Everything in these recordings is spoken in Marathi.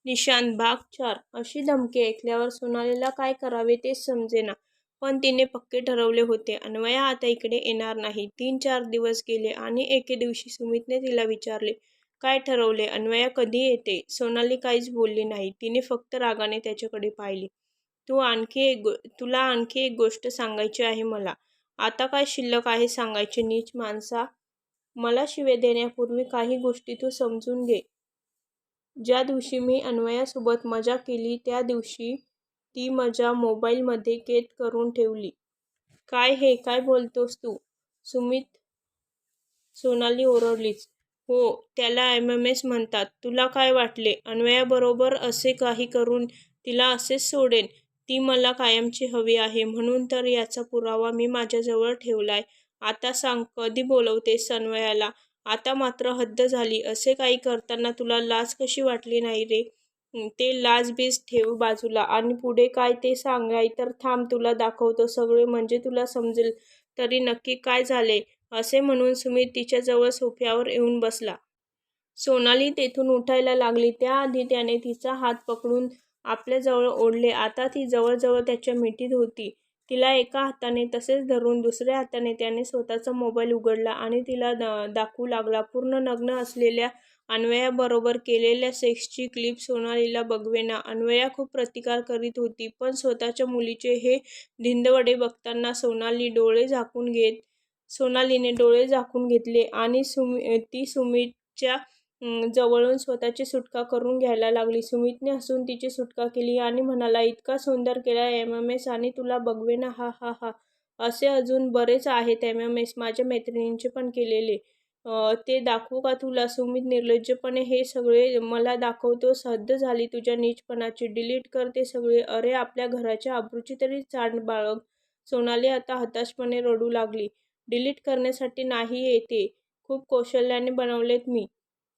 निशांत भाग 4 अशी धमकी ऐकल्यावर सोनालीला काय करावे तेच समजेना. पण तिने पक्के ठरवले होते, अन्वया आता इकडे येणार नाही. 3-4 दिवस गेले आणि एके दिवशी सुमितने तिला विचारले, काय ठरवले? अन्वया कधी येते? सोनाली काहीच बोलली नाही. तिने फक्त रागाने त्याच्याकडे पाहिली. तुला आणखी एक गोष्ट सांगायची आहे मला. आता काय शिल्लक आहे सांगायचे नीच माणसा? मला शिव्या देण्यापूर्वी काही गोष्टी तू समजून घे. ज्या दिवशी मी अन्वयासोबत मजा केली त्या दिवशी ती मजा मोबाईलमध्ये कैद करून ठेवली. काय हे काय बोलतोस तू? सुमित सोनाली ओरडलीच. हो, त्याला MMS म्हणतात. तुला काय वाटले अन्वयाबरोबर असे काही करून तिला असेच सोडेन? ती मला कायमची हवी आहे म्हणून तर याचा पुरावा मी माझ्याजवळ ठेवलाय. आता सांग कधी बोलवतेस अन्वयाला? आता मात्र हद्द झाली. असे काही करताना तुला लाज कशी वाटली नाही रे? ते लाज-बीज ठेव बाजूला आणि पुढे काय ते सांग. नाहीतर थांब तुला दाखवतो सगळे म्हणजे तुला समजेल तरी नक्की काय झाले. असे म्हणून सुमित तिच्याजवळ सोफ्यावर येऊन बसला. सोनाली तेथून उठायला लागली त्याआधी त्याने तिचा हात पकडून आपल्याजवळ ओढले. आता ती जवळजवळ त्याच्या मिठीत होती. तिला एका हाताने तसेच धरून दुसऱ्या हाताने त्याने स्वतःचा मोबाईल उघडला आणि तिला दाखवू लागला. पूर्ण नग्न असलेल्या अन्वयाबरोबर केलेल्या सेक्सची क्लिप सोनालीला बघवेना. अन्वया खूप प्रतिकार करीत होती, पण स्वतःच्या मुलीचे हे धिंदवडे बघताना सोनालीने डोळे झाकून घेतले आणि ती सुमितच्या जवळून स्वतःची सुटका करून घ्यायला लागली. सुमितने हसून तिची सुटका केली आणि म्हणाला, इतका सुंदर केला MMS आणि तुला बघवेना? हा हा हा. असे अजून बरेच आहेत MMS माझ्या मैत्रिणींचे पण केलेले. ते दाखवू का तुला? सुमित निर्लज्जपणे. हे सगळे मला दाखवतोस? हद्द झाली तुझ्या नीचपणाची. डिलीट कर ते सगळे. अरे आपल्या घराच्या आबरूची तरी जाण बाळग. सोनाली आता हताशपणे रडू लागली. डिलीट करण्यासाठी नाही ते. खूप कौशल्याने बनवलेत मी.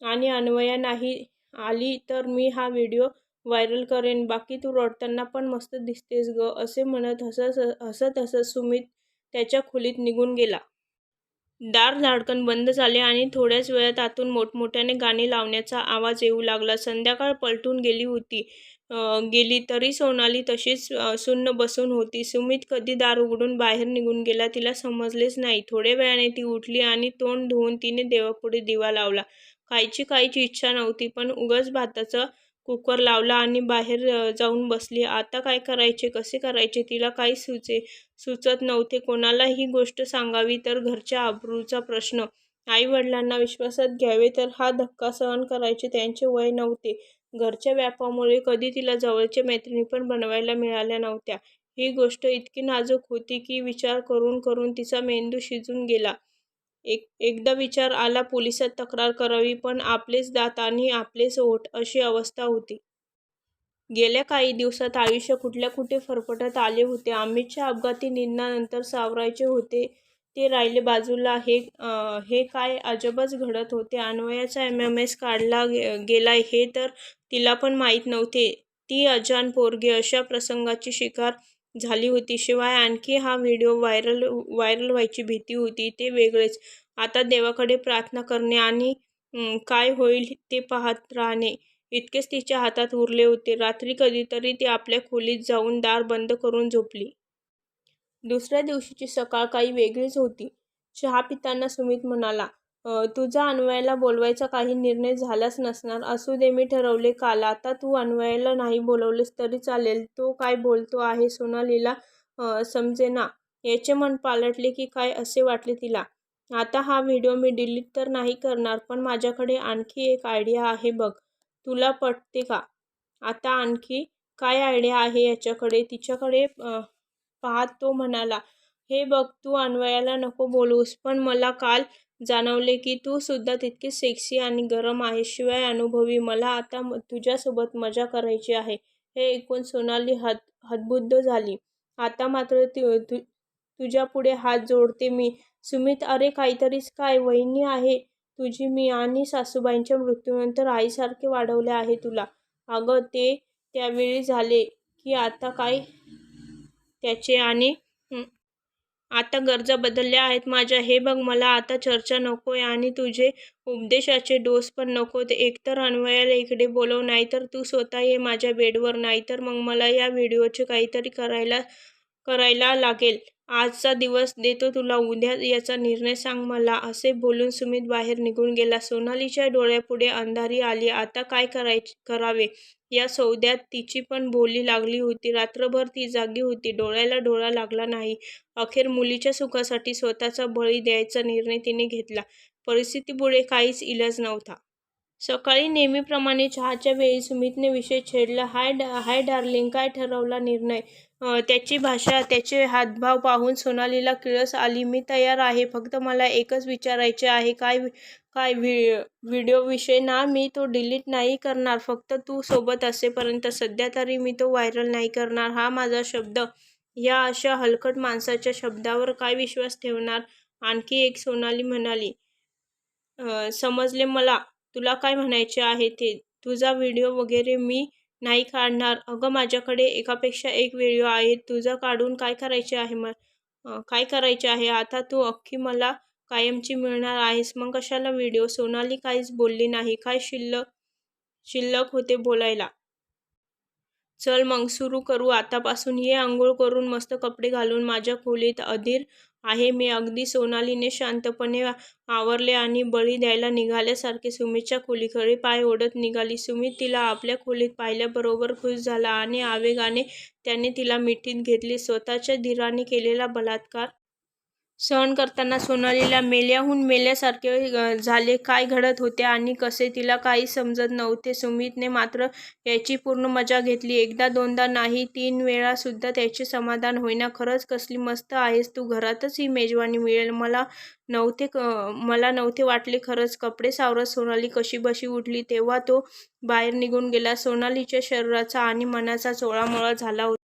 आणि अन्वया नाही आली तर मी हा व्हिडिओ व्हायरल करेन. बाकी तू रडताना पण मस्त दिसतेस ग. असे म्हणत हसत सुमित त्याच्या खोलीत निघून गेला. दार धाडकन बंद झाले आणि थोड्याच वेळात आतून मोठमोठ्याने गाणी लावण्याचा आवाज येऊ लागला. संध्याकाळ पलटून गेली तरी सोनाली तशीच सुन्न बसून होती. सुमित कधी दार उघडून बाहेर निघून गेला तिला समजलेच नाही. थोड्या वेळाने ती उठली आणि तोंड धुवून तिने देवापुढे दिवा लावला. खायची काहीच इच्छा नव्हती, पण उगाच भाताचा कुकर लावला आणि बाहेर जाऊन बसली. आता काय करायचे, कसे करायचे तिला काही सुचत नव्हते. कोणाला ही गोष्ट सांगावी तर घरच्या आबरूचा प्रश्न. आई वडिलांना विश्वासात घ्यावे तर हा धक्का सहन करायचे त्यांचे वय नव्हते. घरच्या व्यापामुळे कधी तिला जवळच्या मैत्रिणी पण बनवायला मिळाल्या नव्हत्या. ही गोष्ट इतकी नाजूक होती की विचार करून करून तिचा मेंदू शिजून गेला. एकदा विचार आला पोलिसात तक्रार करावी, पण आपलेच दात आणि आपलेच ओठ अशी अवस्था होती. गेल्या काही दिवसात आयुष्य कुठल्या कुठे फरफटत आले होते. अमितच्या अपघाती निधनानंतर सावरायचे होते ते राहिले बाजूला. हे काय अजबच घडत होते. अन्वयाचा MMS काढला गेलाय हे तर तिला पण माहीत नव्हते. ती अजाण पोरगी अशा प्रसंगाची शिकार झाली होती. शिवाय आणखी हा व्हिडिओ व्हायरल व्हायची भीती होती. ते वेगळेच. आता देवाकडे प्रार्थना करणे आणि काय होईल ते पाहत राहणे इतकेच तिच्या हातात उरले होते. रात्री कधीतरी ती आपल्या खोलीत जाऊन दार बंद करून झोपली. दुसऱ्या दिवशीची सकाळ काही वेगळीच होती. चहा पिताना सुमित म्हणाला, तुझा अन्वयाला बोलवायचा काही निर्णय झालाच नसणार. असू दे, मी ठरवले काल. आता तू अन्वयाला नाही बोलवलेस तरी चालेल. तो काय बोलतो आहे सोनालीला समजेना. याचे मन पालटले की काय असे वाटले तिला. आता हा व्हिडिओ मी डिलीट तर नाही करणार, पण माझ्याकडे आणखी एक आयडिया आहे बघ. तुला पटते का? आता आणखी काय आयडिया आहे याच्याकडे? तिच्याकडे पाहत तो म्हणाला, हे बघ तू अन्वयाला नको बोलूस, पण मला काल जाणवले की तू सुद्धा तितकीच सेक्सी आणि गरम आहेस. शिवाय अनुभवी. मला आता तुझ्यासोबत मजा करायची आहे. हे ऐकून सोनाली हतबुद्ध झाली. आता मात्र तुझ्यापुढे हात जोडते मी. सुमित, अरे काहीतरीच काय. वहिनी आहे तुझी मी आणि सासूबाईंच्या मृत्यूनंतर आईसारखे वाढवले आहे तुला. अगं ते त्यावेळी झाले की आता काय त्याचे? आता गरजा बदलल्या आहेत माझ्या. हे बघ, मला आता चर्चा नकोय आणि तुझे उपदेशाचे डोस पण नकोत. एकतर अन्वयाला इकडे बोलव, नाहीतर तू स्वतः ये माझ्या बेडवर. नाहीतर मग मला या व्हिडिओचे काहीतरी करायला लागेल. आजचा दिवस देतो तुला, उद्या याचा निर्णय सांग मला. असे बोलून सुमित बाहेर निघून गेला. सोनालीच्या डोळ्यापुढे अंधारी आली. आता काय करावे या सौद्यात तिची पण बोली लागली होती. रात्रभर ती जागी होती. डोळ्याला डोळा लागला नाही. अखेर मुलीच्या सुखासाठी स्वतःचा बळी द्यायचा निर्णय तिने घेतला. परिस्थितीपुढे काहीच इलाज नव्हता. सकाळी नेहमीप्रमाणे चहाच्या वेळी सुमितने विषय छेडला. हाय डार्लिंग, काय ठरवला निर्णय? त्याची भाषा, त्याचे हातभाव पाहून सोनालीला किळस आली. मी तयार आहे, फक्त मला एकच विचारायचे आहे. काय काय व्हिडिओ विषय ना? मी तो डिलीट नाही करणार, फक्त तू सोबत असेपर्यंत. सध्या तरी मी तो व्हायरल नाही करणार, हा माझा शब्द. या अशा हलकट माणसाच्या शब्दावर काय विश्वास ठेवणार? आणखी एक सोनाली म्हणाली. समजले मला तुला काय म्हणायचे आहे ते. तुझा व्हिडिओ वगैरे मी नाही काढणार. अगं, माझ्याकडे एकापेक्षा एक व्हिडिओ आहेत. तुझा काढून काय करायचे आहे? काय करायचे आहे? आता तू अख्खी मला कायमची मिळणार आहेस, मग कशाला व्हिडिओ? सोनाली काहीच बोलली नाही. काय शिल्लक होते बोलायला? चल मग सुरू करू आतापासून. ये अंघोळ करून मस्त कपडे घालून. माझ्या खोलीत अधीर आहे मी अगदी. सोनालीने शांतपणे आवरले आणि बळी द्यायला निघाल्यासारखे सुमितच्या खोलीकडे पाय ओढत निघाली. सुमित तिला आपल्या खोलीत पाहिल्याबरोबर खुश झाला आणि आवेगाने त्याने तिला मिठीत घेतली. स्वतःच्या धीराने केलेला बलात्कार सहन करताना सोनालीला मेल्याहून मेल्यासारखे झाले. काय घडत होते आणि कसे, तिला काही समजत नव्हते. सुमितने मात्र याची पूर्ण मजा घेतली. एकदा दोनदा नाही, 3 वेळा सुद्धा त्याचे समाधान होईना. खरंच कसली मस्त आहेस तू, घरातच ही मेजवानी मिळेल. मला नव्हते वाटले खरंच. कपडे सावरत सोनाली कशीबशी उठली तेव्हा तो बाहेर निघून गेला. सोनालीच्या शरीराचा आणि मनाचा चोळामोळा झाला होता.